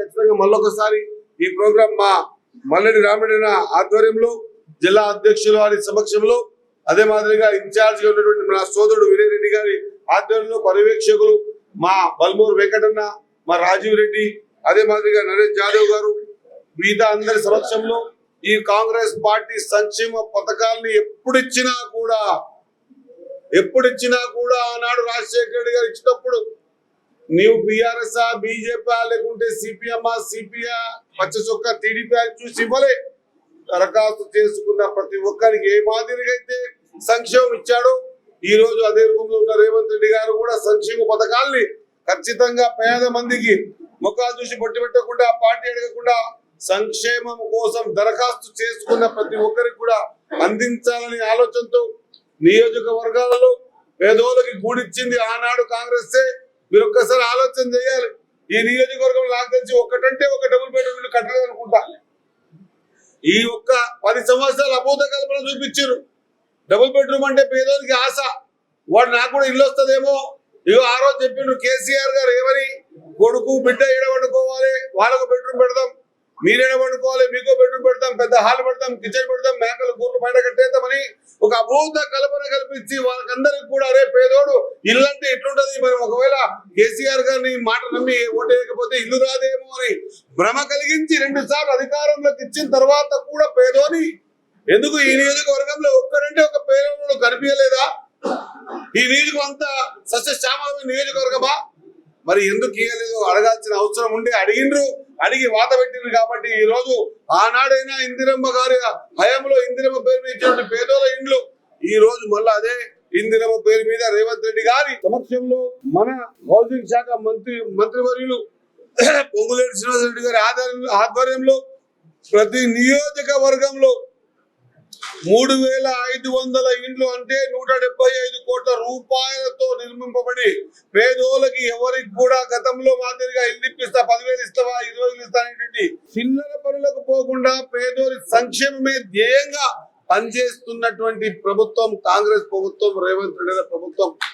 ఖచ్చితంగా మళ్ళొకసారి ఈ ప్రోగ్రాం మా మల్లెడి రామరెడ్డి ఆధ్వర్యంలో జిల్లా అధ్యక్షులు వారి సమక్షంలో అదే మాదిరిగా ఇన్ఛార్జ్ గా ఉన్నటువంటి నా సోదరుడు వినయ్ రెడ్డి గారి ఆధ్వర్యంలో పర్యవేక్షకులు మా బల్మూరు వెంకటన్న, మా రాజీవ్ రెడ్డి, అదే మాదిరిగా నరేష్ జాదవ్ గారు, మిగతా అందరి సమక్షంలో ఈ కాంగ్రెస్ పార్టీ సంక్షేమ పథకాలని ఎప్పుడిచ్చినా కూడా ఆనాడు రాజశేఖర రెడ్డి గారు ఇచ్చినప్పుడు నీవు బీఆర్ఎస్ బీజేపీ లేకుంటే సిపిఐ పచ్చ చొక్క టీడీపీ చూసి ఇవ్వలే. దరఖాస్తు చేసుకున్న ప్రతి ఒక్కరికి ఏ మాదిరిగా అయితే సంక్షేమం ఇచ్చాడో ఈ రోజు అదే రూపంలో ఉన్న రేవంత్ రెడ్డి గారు కూడా సంక్షేమ పథకాల్ని ఖచ్చితంగా పేద మందికి ముఖాలు చూసి బొట్టి పెట్టకుండా పార్టీ అడగకుండా సంక్షేమం కోసం దరఖాస్తు చేసుకున్న ప్రతి ఒక్కరికి కూడా అందించాలని ఆలోచనతో నియోజకవర్గాలలో పేదోళ్ళకి గూడిచ్చింది ఆనాడు కాంగ్రెస్. మీరు ఒక్కసారి ఆలోచన చేయాలి. ఈ నియోజకవర్గం నాకు తెలిసి ఒకటంటే ఒక డబుల్ బెడ్రూమ్ ఇల్లు కట్టలేదనుకుంటా. ఈ ఒక్క 10 సంవత్సరాలు అభూత కల్పన చూపించారు. డబుల్ బెడ్రూమ్ అంటే పేదోళ్ళకి ఆశ, వాడు నాకు కూడా ఇల్లు వస్తుందేమో. ఇగో ఆ రోజు చెప్పిండు కేసీఆర్ గారు ఏమని, కొడుకు బిడ్డ ఏడవండుకోవాలి, వాళ్ళకు బెడ్రూమ్ పెడదాం, మీరేడ వండుకోవాలి, మీకో బెడ్రూమ్ పెడతాం, పెద్ద హాల్ పెడతాం, కిచెన్ పెడతాం, మేకలు గూర్లు బయట కట్టేద్దామని ఒక అభూత కల్పన కల్పించి వాళ్ళకందరికి కూడా అరే పేదోడు ఇల్లంటే ఎట్లుంటది, మనం ఒకవేళ కేసీఆర్ గారిని మాట నమ్మి ఓటేయకపోతే ఇల్లు రాదేమో అని భ్రమ కలిగించి 2 సార్లు అధికారంలోకి ఇచ్చిన తర్వాత కూడా పేదోని ఎందుకు ఈ నియోజకవర్గంలో ఒక్కడంటే ఒక పేదోడు కనిపించలేదా? ఈ నియోజకం అంతా సస్యశ్యామలమైన నియోజకవర్గమా? మరి ఎందుకు ఇయ్యలేదు అడగాల్సిన అవసరం ఉండే అడిగిండ్రు, అడిగి వాత పెట్టిండ్రు. కాబట్టి ఈ రోజు ఆనాడైనా ఇందిరమ్మ గారి హయాంలో ఇందిరమ్మ పేరు మీద ఇచ్చినటువంటి పేదోల ఇండ్లు ఈ రోజు మళ్ళీ అదే ఇందిరమ్మ పేరు మీద రేవంత్ రెడ్డి గారి సమక్షంలో మన హౌసింగ్ శాఖ మంత్రివర్యులు పొంగులేటి శ్రీనివాసరెడ్డి గారి ఆధ్వర్యంలో ప్రతి నియోజకవర్గంలో 3500 ఇండ్లు అంటే 175 కోట్ల రూపాయలతో నిర్మింపబడి పేదోళ్ళకి ఎవరికి కూడా గతంలో మాదిరిగా ఇల్లు ఇప్పిస్తా 10,000 ఇస్తావా 20,000 ఇస్తా అనేటువంటి చిల్లర పనులకు పోకుండా పేదోరి సంక్షేమమే ధ్యేయంగా పనిచేస్తున్నటువంటి ప్రభుత్వం కాంగ్రెస్ ప్రభుత్వం, రేవంత్ రెడ్డి ప్రభుత్వం.